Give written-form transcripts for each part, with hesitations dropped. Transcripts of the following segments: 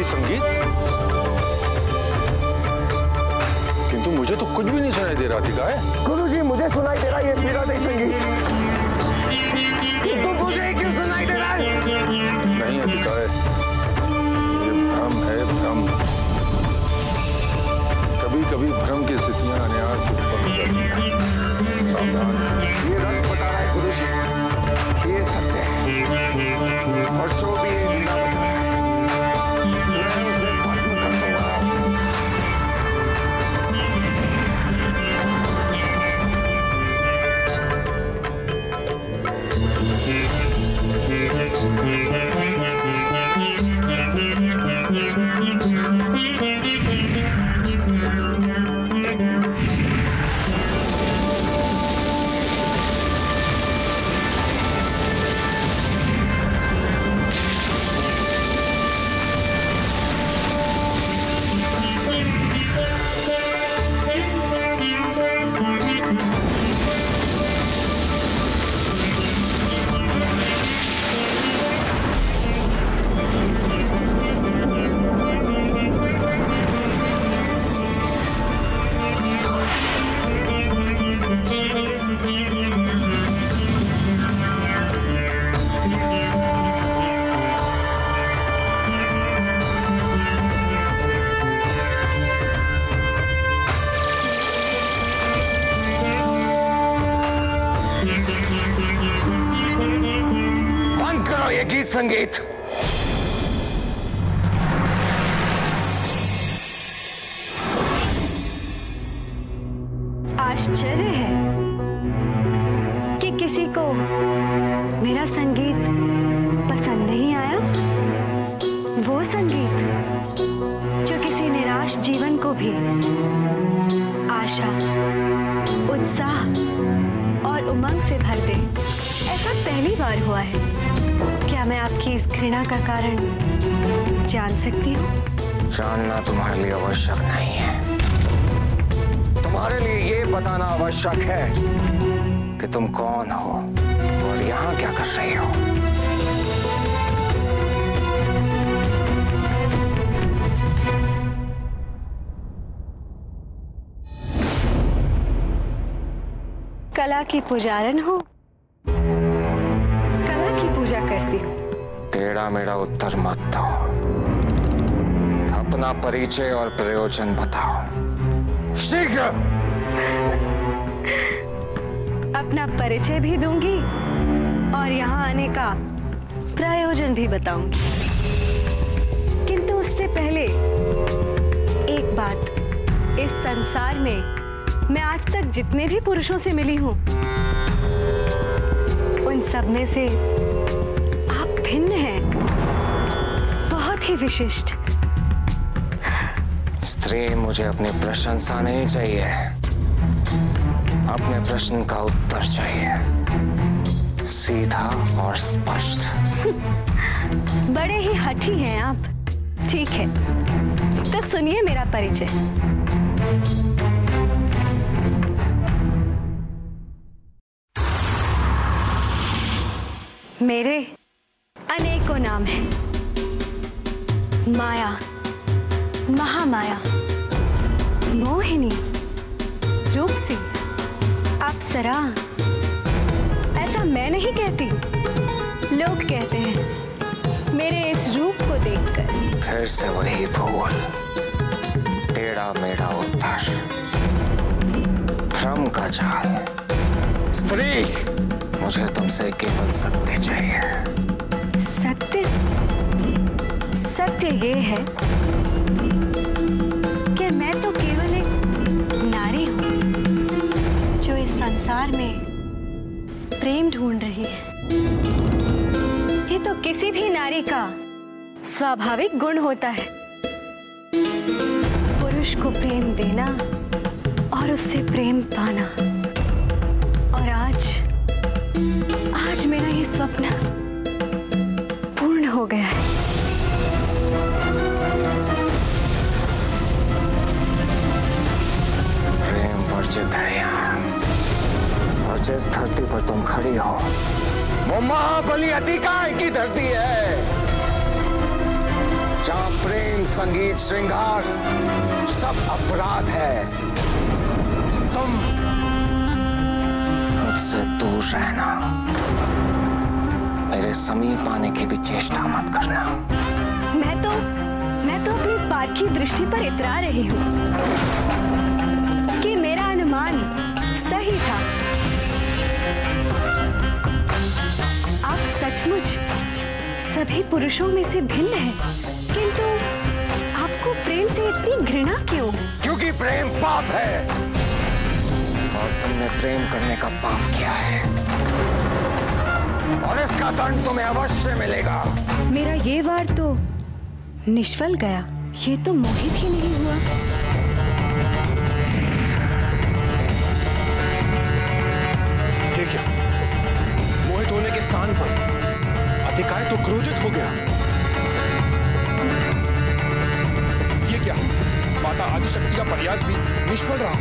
संगीत? किंतु मुझे तो कुछ भी नहीं सुनाई दे रहा थी। का है गुरुजी, मुझे सुनाई दे रहा है ये पीड़ादायी संगीत। किंतु मुझे क्यों सुनाई दे रहा है? नहीं अधिका है, ये भ्रम है, भ्रम। कभी कभी भ्रम की स्थितियां अनायास उत्पन्न हो जाती हैं। सावधान। ये रंग बता रहा है गुरुजी, ये सत्य है और जो भी ये लीला बता रहा है मैं उसे भस्म कर दूंगा। गीत संगीत। आश्चर्य है कि किसी को मेरा संगीत पसंद नहीं आया। वो संगीत जो किसी निराश जीवन को भी आशा, उत्साह और उमंग से भर दे, ऐसा पहली बार हुआ है। क्या मैं आपकी इस घृणा का कारण जान सकती हूँ? जानना तुम्हारे लिए आवश्यक नहीं है। तुम्हारे लिए ये बताना आवश्यक है कि तुम कौन हो और यहाँ क्या कर रही हो। कला की पुजारन हूँ, कला की पूजा करती हूँ। टेढ़ा मेढ़ा उत्तर मत दो, अपना परिचय और प्रयोजन बताओ शीघ्र। अपना परिचय भी दूंगी और यहाँ आने का प्रयोजन भी बताऊंगी, किंतु उससे पहले एक बात। इस संसार में मैं आज तक जितने भी पुरुषों से मिली हूँ, उन सब में से आप भिन्न हैं, बहुत ही विशिष्ट। स्त्री, मुझे अपनी प्रशंसा नहीं चाहिए, अपने प्रश्न का उत्तर चाहिए, सीधा और स्पष्ट। बड़े ही हठी हैं आप। ठीक है, तो सुनिए मेरा परिचय। मेरे अनेकों नाम हैं। माया, महामाया, मोहिनी, रूपसी, अप्सरा। ऐसा मैं नहीं कहती, लोग कहते हैं मेरे इस रूप को देखकर। फिर से वही भूल, टेढ़ा मेढ़ा उत्तर, भ्रम का जाल। स्त्री, मुझे तुमसे केवल सत्य चाहिए। सत्य? सत्य ये है कि मैं तो केवल एक नारी हूँ जो इस संसार में प्रेम ढूंढ रही है। ये तो किसी भी नारी का स्वाभाविक गुण होता है। पुरुष को प्रेम देना और उससे प्रेम पाना। और आज मेरा ये स्वप्न पूर्ण हो गया है। प्रेम वर्जित है यहाँ, और जिस धरती पर तुम खड़ी हो वो महाबली अतिकाय की धरती है, जहां प्रेम, संगीत, श्रृंगार सब अपराध है। तुम मुझसे दूर रहना, मेरे समीप आने की भी चेष्टा मत करना। मैं तो अपनी पारखी दृष्टि पर इतरा रही हूँ कि मेरा अनुमान सही था। आप सचमुच सभी पुरुषों में से भिन्न हैं, किंतु आपको प्रेम से इतनी घृणा क्यों? क्योंकि प्रेम पाप है, और तुमने प्रेम करने का पाप किया है, और इसका दंड तुम्हें अवश्य मिलेगा। मेरा ये वार तो निष्फल गया, ये तो मोहित ही नहीं हुआ। ये क्या? मोहित होने के स्थान पर अतिकाय तो क्रोधित हो गया। ये क्या? माता आदिशक्ति का प्रयास भी निष्फल रहा।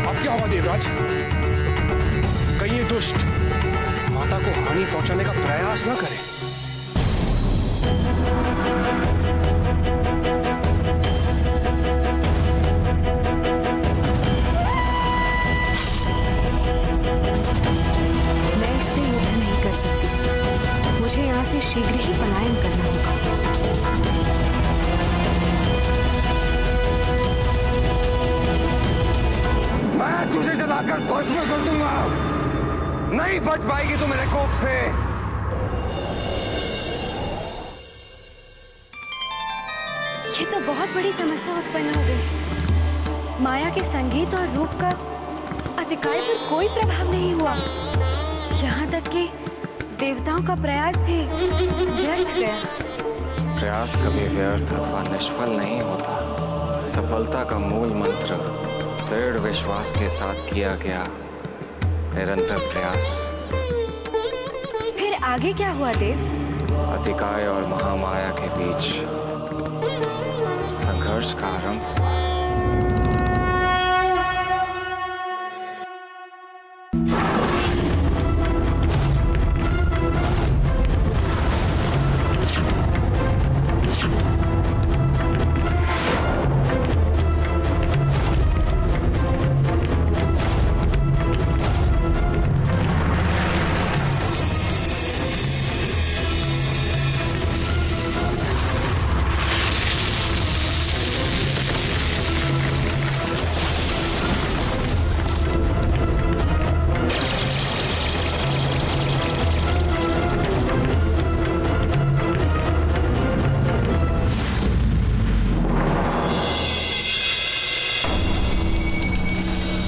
अब क्या हुआ देवराज? कहीं ये दुष्ट माता को हानि पहुंचाने का प्रयास न करे। मैं इससे युद्ध नहीं कर सकती, मुझे यहाँ से शीघ्र ही पलायन करना होगा। मैं तुझे जलाकर भस्म कर दूंगा, नहीं बच पाएगी तू मेरे कोप से। ये तो बहुत बड़ी समस्या उत्पन्न हो गई। माया के संगीत और रूप का अतिकाय पर कोई प्रभाव नहीं हुआ, यहाँ तक कि देवताओं का प्रयास भी व्यर्थ गया। प्रयास कभी व्यर्थ अथवा निष्फल नहीं होता। सफलता का मूल मंत्र दृढ़ विश्वास के साथ किया गया निरंतर प्रयास। फिर आगे क्या हुआ देव? अतिकाय और महामाया के बीच संघर्ष का आरंभ हुआ।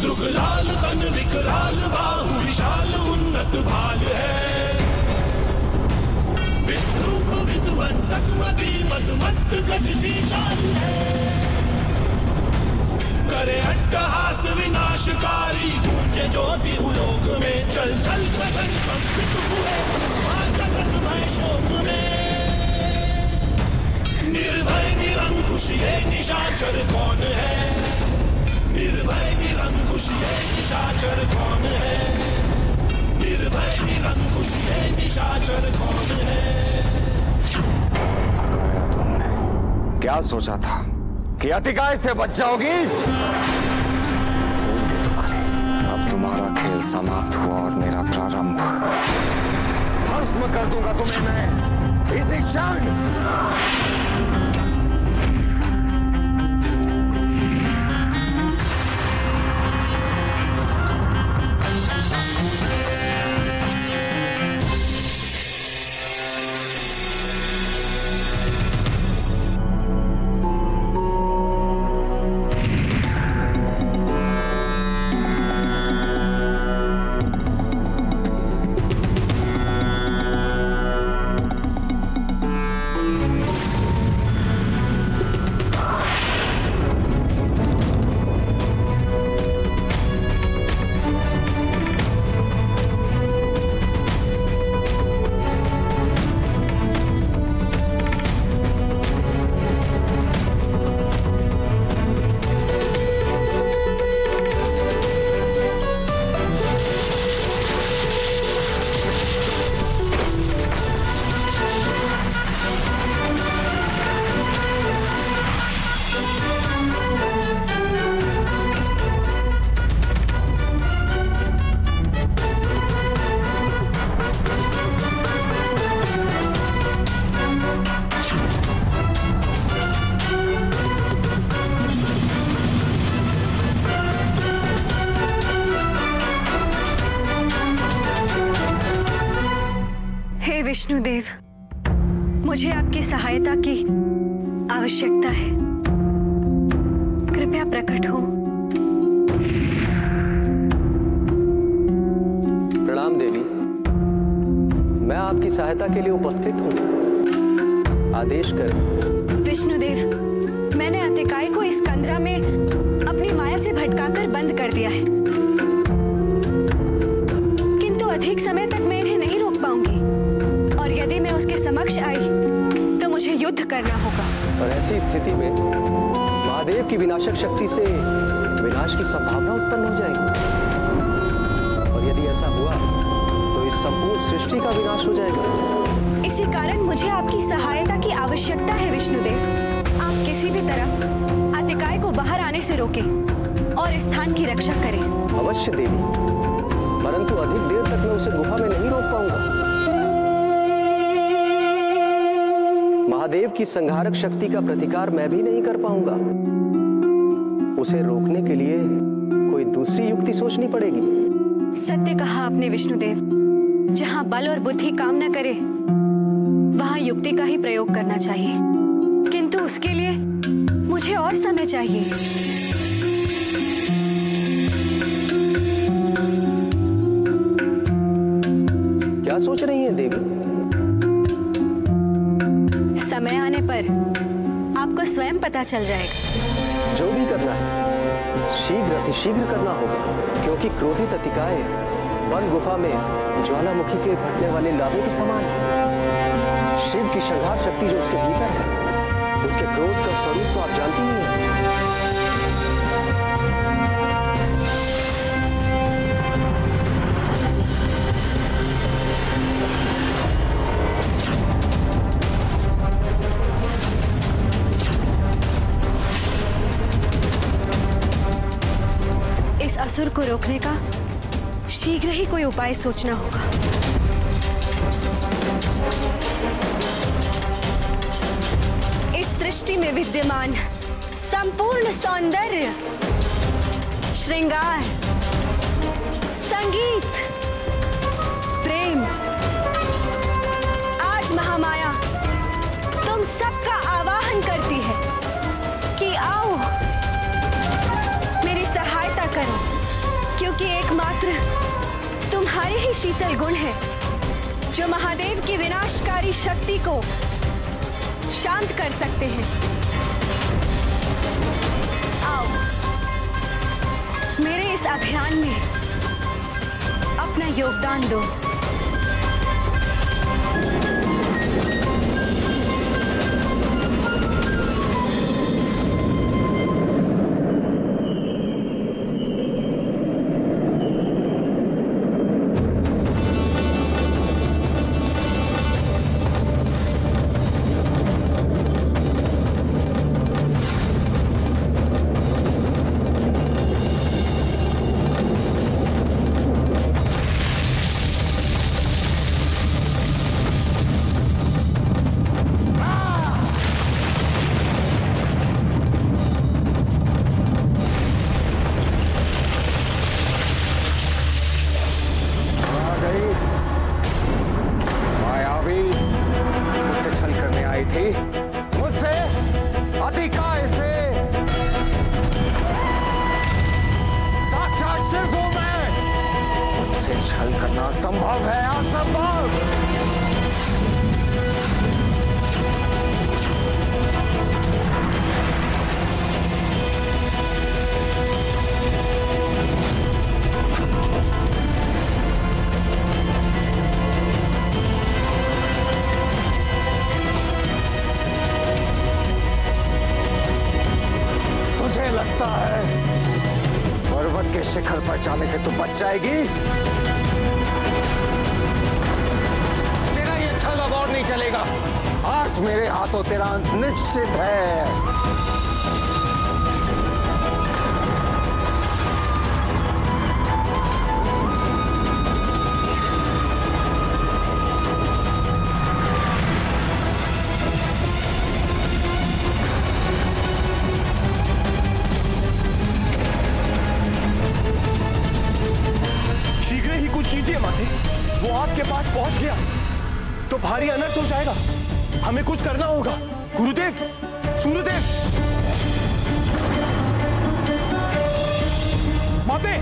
दुगलाल तन विकराल बाहु विशाल उन्नत भाल है, विद्रूप विध्वंसक मति मदमत्त गजती चाल है, करे अट्टहास विनाशकारी गूंजे ज्योति उलोक में, चल चल गगन कंपित हुए मां जगन्मय शोक में, निर्भय निरंकुश ये निशाचर कौन है, निर्भय निरंकुश ये निशाचर कौन है, निर्भय निरंकुश ये निशाचर कौन है। भगाया तुमने, क्या सोचा था कि अतिकाय से बच जाओगी? अब तुम्हारा खेल समाप्त हुआ और मेरा प्रारंभ। भस्म कर दूंगा तुम्हें मैं इसी क्षण। विष्णुदेव, मुझे आपकी सहायता की आवश्यकता है। कृपया प्रकट हो। प्रणाम देवी, मैं आपकी सहायता के लिए उपस्थित हूँ। आदेश करें। विष्णुदेव, मैंने अतिकाय को इस कंदरा में अपनी माया से भटकाकर बंद कर दिया है, किंतु अधिक समय तक मैं इन्हें नहीं रोक पाऊंगी, और यदि मैं उसके समक्ष आई तो मुझे युद्ध करना होगा। और ऐसी स्थिति में महादेव की विनाशक शक्ति से विनाश की संभावना उत्पन्न हो जाएगी, और यदि ऐसा हुआ तो इस संपूर्ण सृष्टि का विनाश हो जाएगा। इसी कारण मुझे आपकी सहायता की आवश्यकता है विष्णुदेव। आप किसी भी तरह अतिकाय को बाहर आने से रोकें और स्थान की रक्षा करें। अवश्य देवी, परंतु अधिक देर तक मैं उसे गुफा में नहीं रोक पाऊंगा। महादेव की संहारक शक्ति का प्रतिकार मैं भी नहीं कर पाऊंगा। उसे रोकने के लिए कोई दूसरी युक्ति सोचनी पड़ेगी। सत्य कहा आपने विष्णुदेव। जहां बल और बुद्धि काम न करे वहां युक्ति का ही प्रयोग करना चाहिए, किंतु उसके लिए मुझे और समय चाहिए। क्या सोच रही हैं देवी? समय आने पर आपको स्वयं पता चल जाएगा। जो भी करना है शीघ्र अतिशीघ्र करना होगा, क्योंकि क्रोधित अतिकाय बंद गुफा में ज्वालामुखी के फटने वाले लावे के समान है। शिव की संहार शक्ति जो उसके भीतर है, उसके क्रोध का स्वरूप तो आप जानती ही हैं। इस असुर को रोकने का शीघ्र ही कोई उपाय सोचना होगा। इस सृष्टि में विद्यमान संपूर्ण सौंदर्य, श्रृंगार, संगीत, प्रेम, आज महामाया तुम सबका आवाहन करती है कि आओ मेरी सहायता करो, क्योंकि एकमात्र तुम्हारे ही शीतल गुण है जो महादेव की विनाशकारी शक्ति को शांत कर सकते हैं। आओ मेरे इस अभियान में अपना योगदान दो। छल करना संभव है, असंभव। तुझे लगता है पर्वत के शिखर पर जाने से तू बच जाएगी? तेरा ये छल अब और नहीं चलेगा। आज मेरे हाथों तेरा अंत निश्चित है। वो आपके पास पहुंच गया तो भारी हमें कुछ करना होगा। गुरुदेव, सूर्यदेव। माते,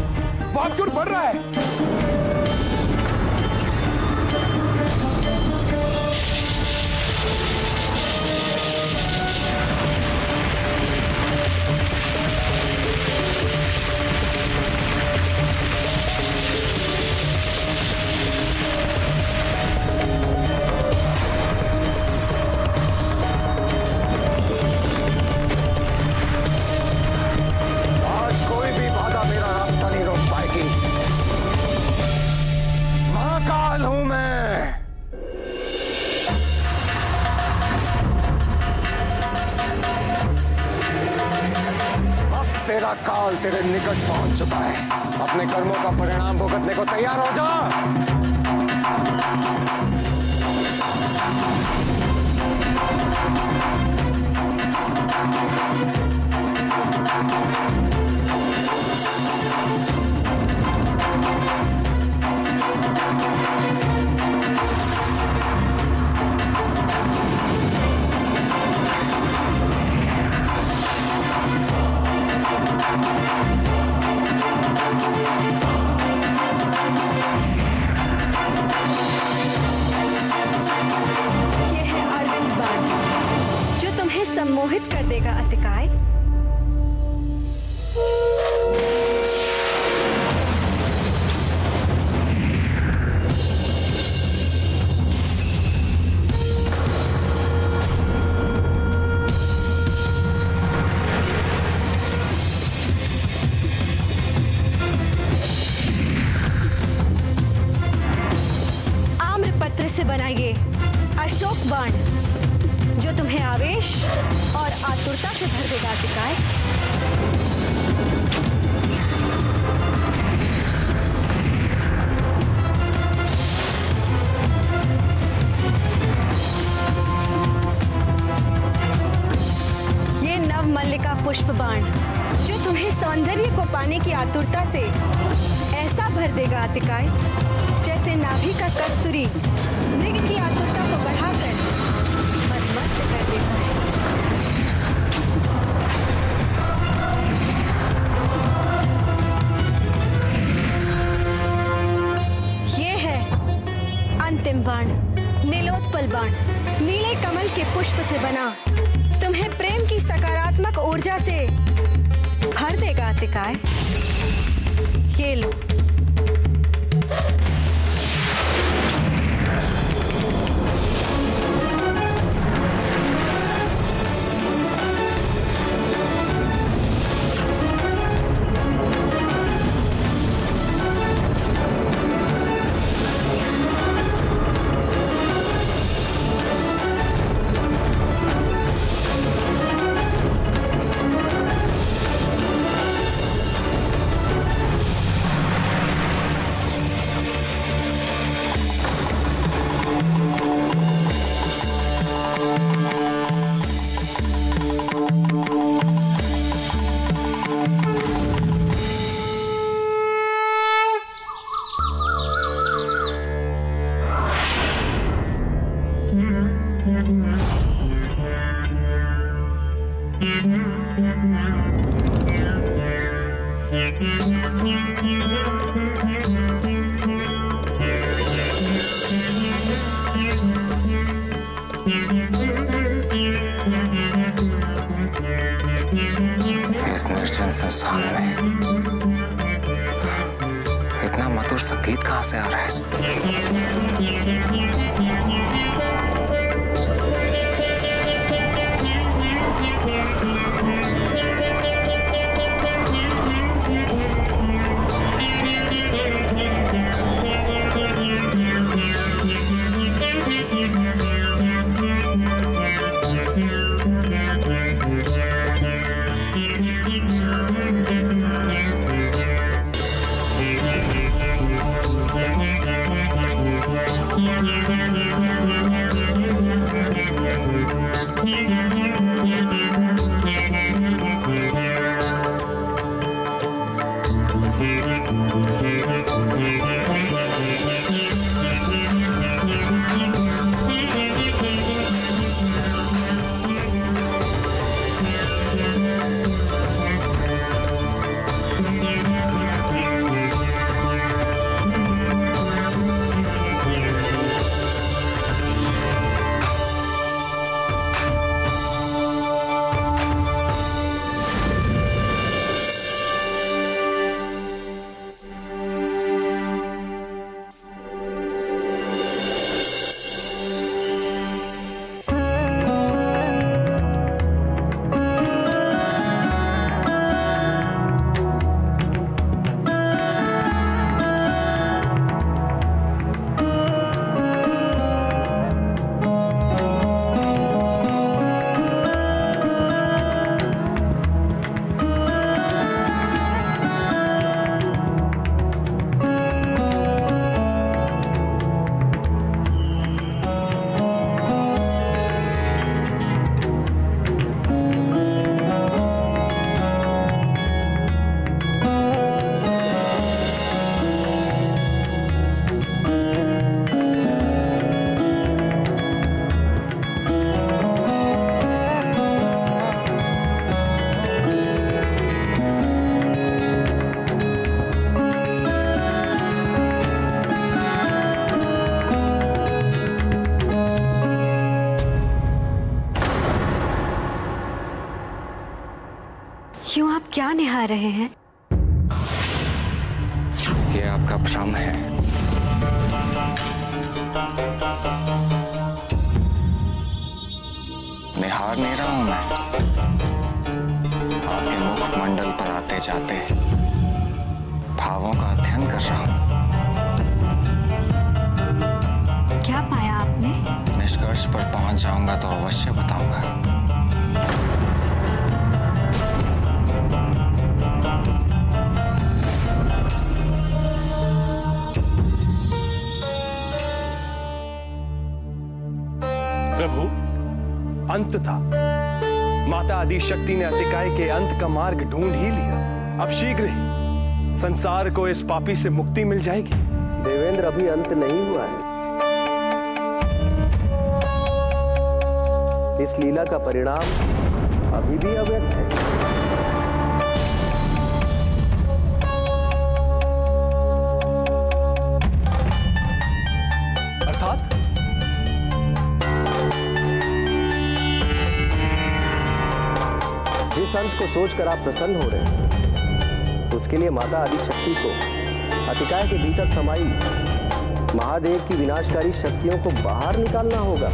वाप क्यों बढ़ रहा है? तेरा काल तेरे निकट पहुंच चुका है। अपने कर्मों का परिणाम भुगतने को तैयार हो जा। सम्मोहित कर देगा अतिकाय। आम्रपत्र से बनाइए अशोक बाण, जो तुम्हें आवेश और आतुरता से भर देगा अतिकाय। ये नव मल्लिका पुष्प बाण, जो तुम्हें सौंदर्य को पाने की आतुरता से ऐसा भर देगा अतिकाय, जैसे नाभि का कस्तूरी मृग की आतुरता को बढ़ाकर मस्त कर देता है। ये है अंतिम बाण, नीलोत्पल बाण, नीले कमल के पुष्प से बना, तुम्हें प्रेम की सकारात्मक ऊर्जा से भर देगा अतिकाय। ये लो। इस निर्जन संसार में इतना मधुर संगीत कहां से आ रहा है? क्यों आप क्या निहार रहे हैं? ये आपका भ्रम है। निहार नहीं रहा हूं मैं, आपके मुखमंडल पर आते जाते भावों का अध्ययन कर रहा हूं। क्या पाया आपने? निष्कर्ष पर पहुंच जाऊंगा तो अवश्य बताऊंगा। प्रभु, अंत था। माता आदि शक्ति ने अतिकाय के अंत का मार्ग ढूंढ ही लिया। अब शीघ्र ही संसार को इस पापी से मुक्ति मिल जाएगी। देवेंद्र, अभी अंत नहीं हुआ है। इस लीला का परिणाम अभी भी अव्यक्त है। अर्थात जिस अंत को सोचकर आप प्रसन्न हो रहे हैं, उसके लिए माता आदि शक्ति को अतिकाय के भीतर समाई महादेव की विनाशकारी शक्तियों को बाहर निकालना होगा।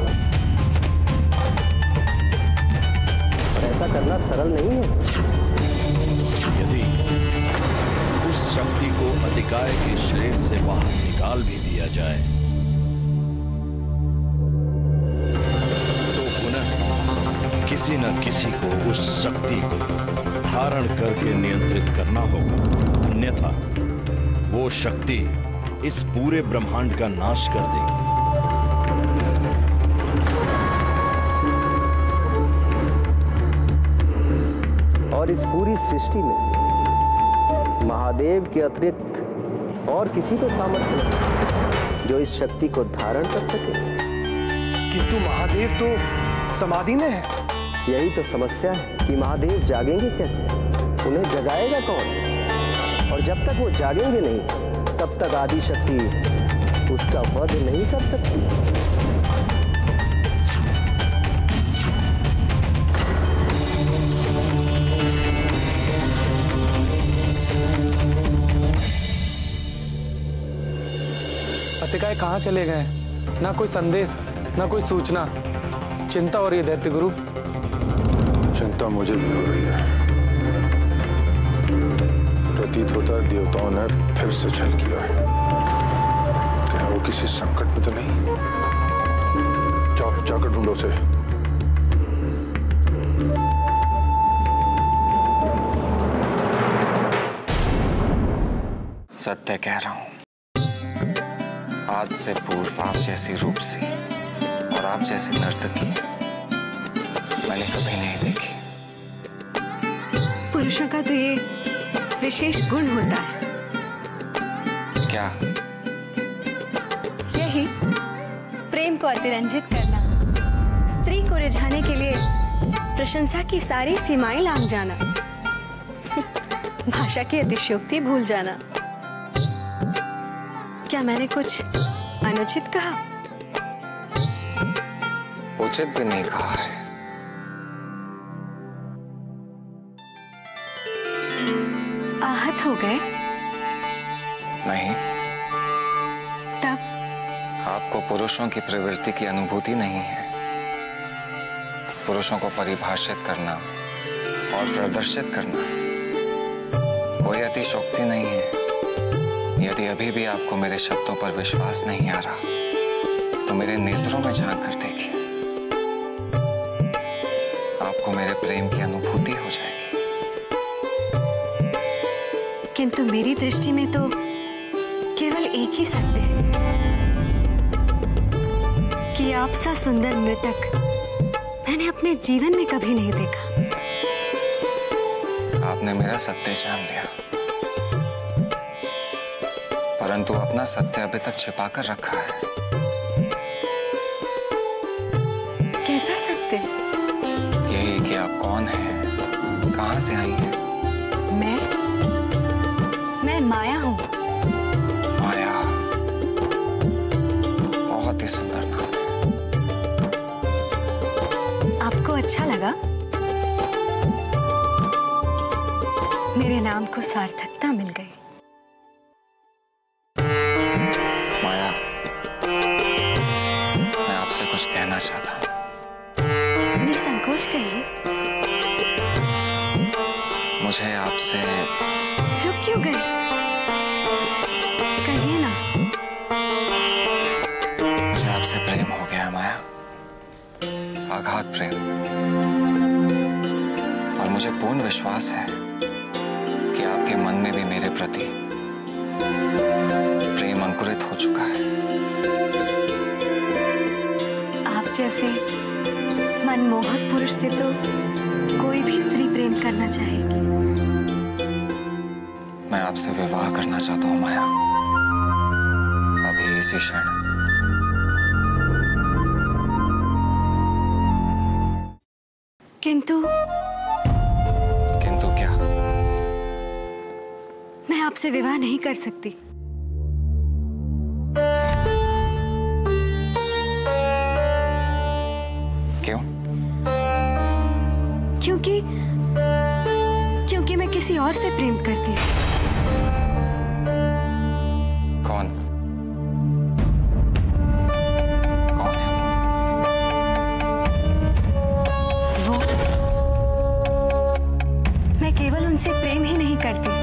और ऐसा करना सरल नहीं है। यदि उस शक्ति को अतिकाय के शरीर से बाहर निकाल भी दिया जाए तो पुनः किसी न किसी को उस शक्ति को धारण करके नियंत्रित करना होगा, अन्यथा वो शक्ति इस पूरे ब्रह्मांड का नाश कर देगी। और इस पूरी सृष्टि में महादेव के अतिरिक्त और किसी को सामर्थ्य नहीं जो इस शक्ति को धारण कर सके। किंतु महादेव तो समाधि में है। यही तो समस्या है कि महादेव जागेंगे कैसे, उन्हें जगाएगा कौन? और जब तक वो जागेंगे नहीं, तब तक आदि शक्ति उसका वध नहीं कर सकती। अतिकाय कहाँ चले गए? ना कोई संदेश, ना कोई सूचना। चिंता हो रही है दैत्य गुरु। चिंता मुझे भी हो रही है। प्रतीत होता है देवताओं ने फिर से छल किया है। क्या वो किसी संकट में तो नहीं? जाओ, जाकर ढूंढो उसे। सत्य कह रहा हूं, आज से पूर्व आप जैसी रूपसी और आप जैसी नर्तकी मैंने कभी नहीं देखी। पुरुषों का तो ये विशेष गुण होता है। क्या? यही प्रेम को अतिरंजित करना, स्त्री को रिझाने के लिए प्रशंसा की सारी सीमाएं लांघ जाना, भाषा की अतिशयोक्ति भूल जाना। क्या मैंने कुछ अनुचित कहा? उचित भी नहीं कहा है। आहत हो गए? नहीं। तब? आपको पुरुषों की प्रवृत्ति की अनुभूति नहीं है। पुरुषों को परिभाषित करना और प्रदर्शित करना कोई अतिशयोक्ति नहीं है। यदि अभी भी आपको मेरे शब्दों पर विश्वास नहीं आ रहा तो मेरे नेत्रों में झांक कर देखिए, आपको मेरे प्रेम की अनुभूति हो जाएगी। किंतु मेरी दृष्टि में तो केवल एक ही सत्य है कि आप सा सुंदर नर्तक मैंने अपने जीवन में कभी नहीं देखा। आपने मेरा सत्य जान लिया, परंतु अपना सत्य अभी तक छिपा कर रखा है। कैसा सत्य? यही कि आप कौन हैं, कहां से आई हैं? मैं माया हूं। माया, बहुत ही सुंदर नाम है। आपको अच्छा लगा? मेरे नाम को सार्थकता मिल गई। माया, मैं आपसे कुछ कहना चाहता हूँ। निसंकोच कहिए। मुझे आपसे। रुक क्यों गए? कहिए ना। मुझे आपसे प्रेम हो गया माया, अगाध प्रेम। और मुझे पूर्ण विश्वास है कि आपके मन में भी मेरे प्रति प्रेम अंकुरित हो चुका है। आप जैसे मनमोहक पुरुष से तो कोई भी स्त्री प्रेम करना चाहेगी। मैं आपसे विवाह करना चाहता हूँ माया, अभी इसी क्षण। किंतु क्या? मैं आपसे विवाह नहीं कर सकती। क्यों? क्योंकि मैं किसी और से प्रेम करती हूँ। कौन है वो? मैं केवल उनसे प्रेम ही नहीं करती,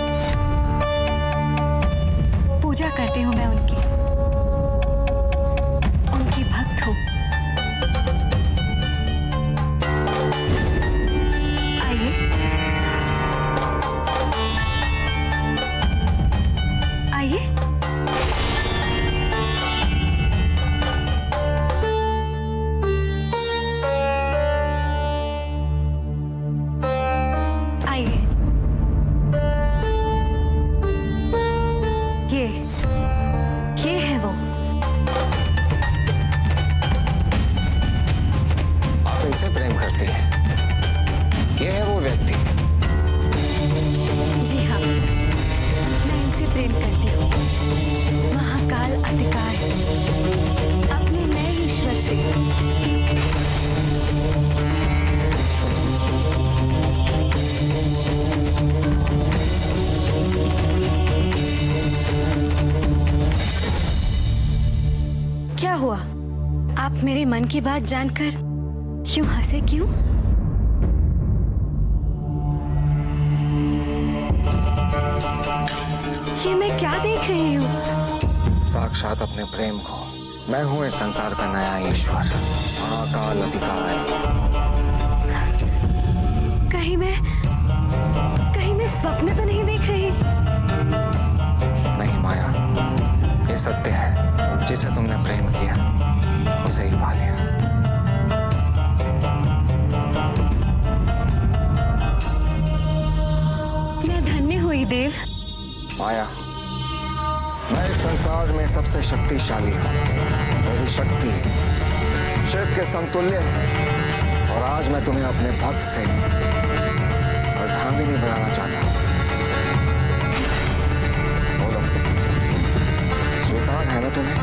पूजा करती हूँ मैं उनकी भक्त हूँ। आइए। आइए। आइए। ये है वो। आप इनसे प्रेम करती हैं? ये है वो व्यक्ति? जी हाँ, मैं इनसे प्रेम करती हूँ। महाकाल अधिकार अपने नए ईश्वर से। क्या हुआ? आप मेरे मन की बात जानकर क्यों हंसे? क्यों? ये मैं क्या देख रही हूँ? साक्षात अपने प्रेम को। मैं हूँ इस संसार का नया ईश्वर, महाकाल अधिकार। कहीं मैं स्वप्न तो नहीं देख रही? नहीं माया, ये सत्य है। जिसे तुमने प्रेम किया उसे ही पा लिया। मैं धन्य हुई देव। माया, मैं इस संसार में सबसे शक्तिशाली हूँ। मेरी शक्ति शिव के समतुल्य है। और आज मैं तुम्हें अपने भक्त से अर्धांगिनी बनाना चाहता हूँ। बोलो, स्वीकार है ना तुम्हें?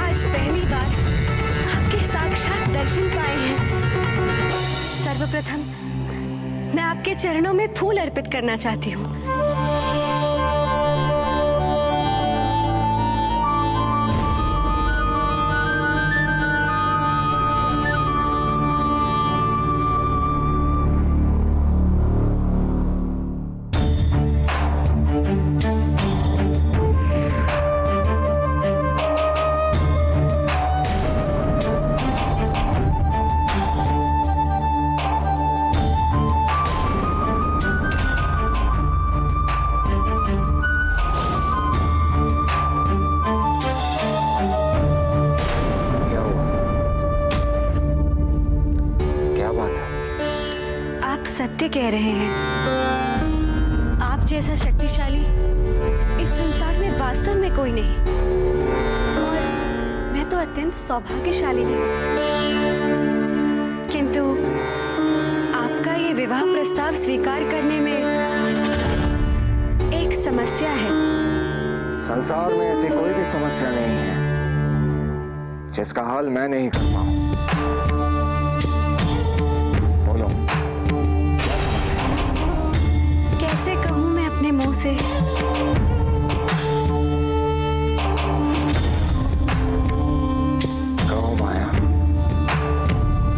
आज पहली बार आपके साक्षात दर्शन पाए हैं। सर्वप्रथम मैं आपके चरणों में फूल अर्पित करना चाहती हूँ। सत्य कह रहे हैं। आप जैसा शक्तिशाली इस संसार में वास्तव में कोई नहीं। और मैं तो अत्यंत सौभाग्यशाली नहीं। किंतु आपका ये विवाह प्रस्ताव स्वीकार करने में एक समस्या है। संसार में ऐसी कोई भी समस्या नहीं है जिसका हल मैं नहीं कर पाऊं। बोलो, मुंह से कहो माया,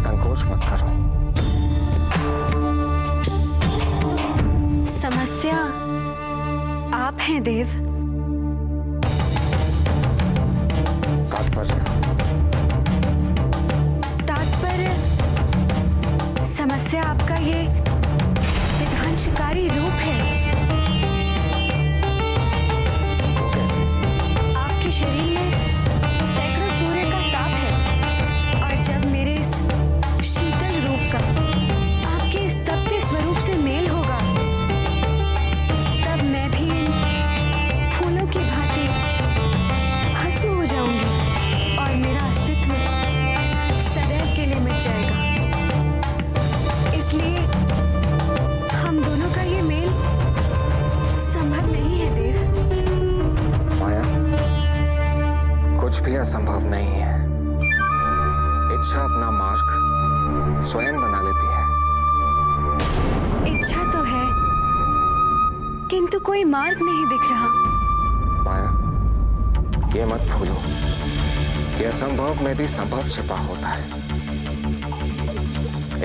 संकोच मत करो। समस्या आप हैं देव। तात्पर्य समस्या आपका ये विध्वंसकारी रूप है। कैसे? आपके शरीर में सैकड़ों सूर्य का ताप है और जब मेरे इस शीतल रूप का आपके इस तपते स्वरूप से मेल होगा, तब मैं भी इन फूलों की भांति भस्म हो जाऊंगी और मेरा अस्तित्व सदैव के लिए मिट जाएगा। इसलिए हम दोनों का ये मेल संभव नहीं है देव। माया, कुछ भी असंभव नहीं है। इच्छा अपना मार्ग स्वयं बना लेती है। इच्छा तो है, किंतु कोई मार्ग नहीं दिख रहा। माया, ये मत भूलो कि असंभव में भी संभव छिपा होता है।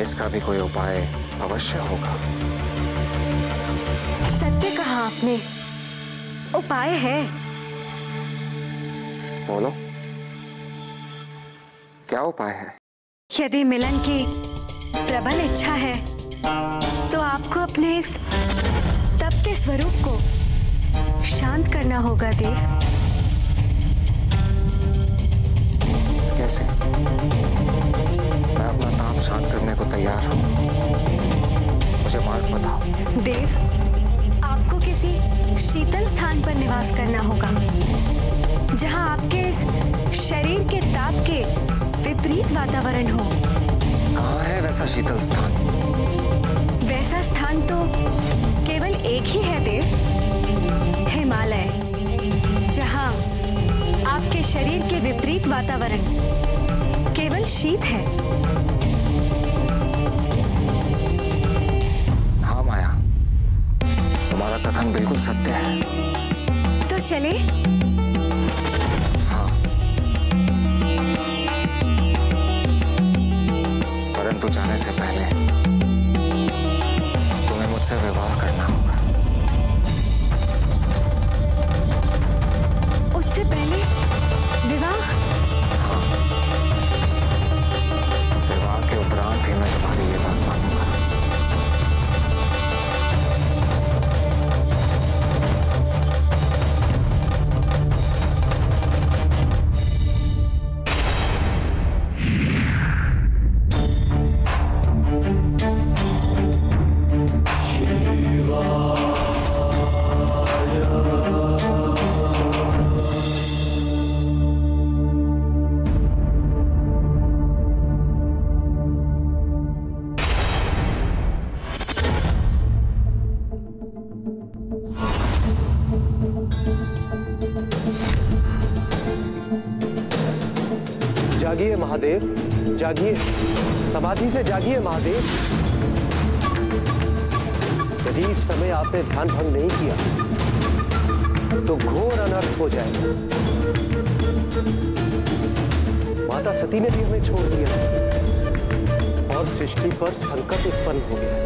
इसका भी कोई उपाय अवश्य होगा। सत्य कहा आपने, उपाय है। बोलो, क्या उपाय है? यदि मिलन की प्रबल इच्छा है तो आपको अपने इस तपते स्वरूप को शांत करना होगा देव। कैसे? मैं अपना ताप शांत करने को तैयार हूं। मुझे मार्ग बताओ। देव, आपको किसी शीतल स्थान पर निवास करना होगा, जहां आपके इस शरीर के ताप के विपरीत वातावरण हो। कहाँ है वैसा शीतल स्थान? वैसा स्थान तो केवल एक ही है देव, हिमालय, जहां आपके शरीर के विपरीत वातावरण केवल शीत है। हाँ माया, तुम्हारा कथन बिल्कुल सत्य है। तो चले। हाँ, परंतु जाने से पहले तुम्हें मुझसे विवाह करना होगा। उससे पहले विवाह? हाँ, विवाह के उपरांत ही मैं तुम्हारी ये बात मानूंगा। जागिए महादेव, जागिए, समाधि से जागिए महादेव। यदि इस समय आपने ध्यान भंग नहीं किया तो घोर अनर्थ हो जाएगा। माता सती ने भी हमें छोड़ दिया और सृष्टि पर संकट उत्पन्न हो गया।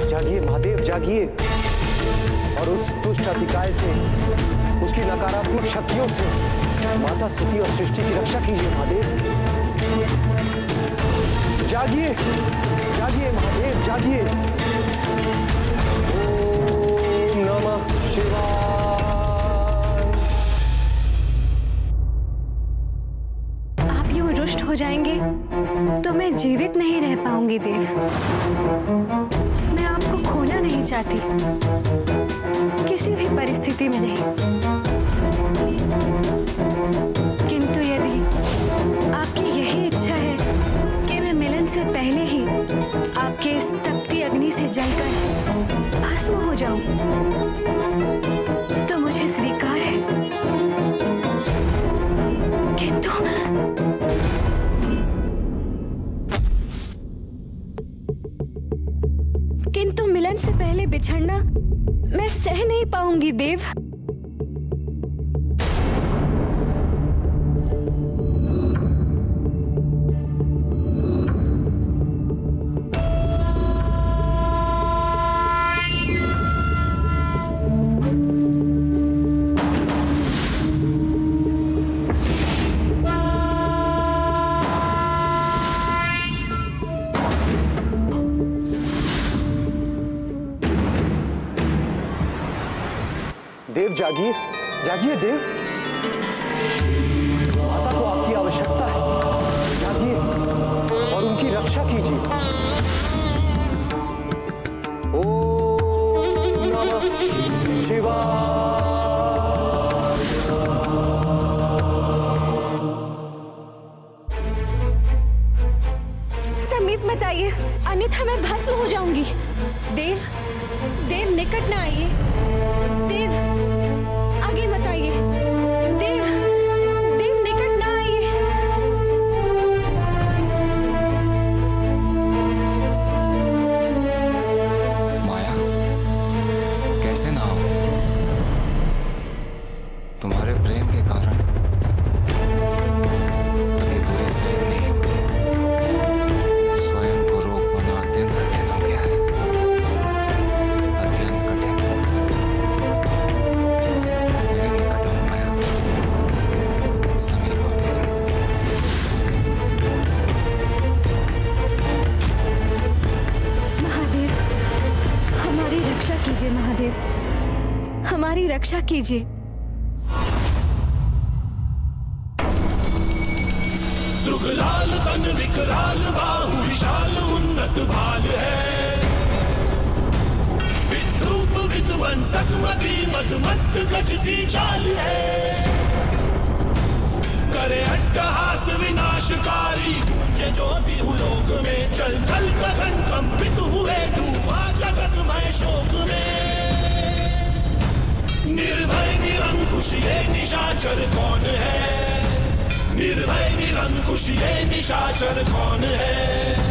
जागिए महादेव, जागिए और उस दुष्ट अतिकाय से, उसकी नकारात्मक शक्तियों से माता सती और सृष्टि की रक्षा कीजिए महादेव। जागिए, जागिए महादेव, जागिए। ओम नमः शिवाय। आप यूं रुष्ट हो जाएंगे तो मैं जीवित नहीं रह पाऊंगी देव। मैं आपको खोना नहीं चाहती, किसी भी परिस्थिति में नहीं। किंतु यदि आपकी यही इच्छा है कि मैं मिलन से पहले ही आपके इस तपती अग्नि से जलकर भस्म हो जाऊं, तो मुझे स्वीकार है। किंतु मिलन तुमसे पहले बिछड़ना मैं सह नहीं पाऊंगी देव। देव जागिए, जागिए देव, माता को आपकी आवश्यकता है। जागिए और उनकी रक्षा कीजिए। ओम नमः शिवाय। समीप मत आइए, अन्यथा मैं भस्म हो जाऊंगी। देव, देव निकट ना आइए। देव आगे मत आइए। देव, देव निकट ना आइए। माया, कैसे ना हो? तुम्हारे प्रेम के कारण ये दूरी सहन नहीं होती। स्वयं को रोक पाना अत्यंत कठिन हो गया है, अत्यंत कठिन। मेरे निकट आओ माया, समीप आओ मेरे। महादेव, हमारी रक्षा कीजिए। महादेव, हमारी रक्षा कीजिए। दुगलाल तन विकराल बाहु विशाल उन्नत भाल है। विद्रूप विध्वंसक मति मदमत्त गज सी चाल है। करे अट्टहास विनाशकारी, गूंजे ज्योति लोक में। चल चल गगन कंपित हुए, डूबा जगतमय शोक में। निर्भय निरंकुश ये निशाचर कौन है? निर्भय निरंकुश ये निशाचर कौन है?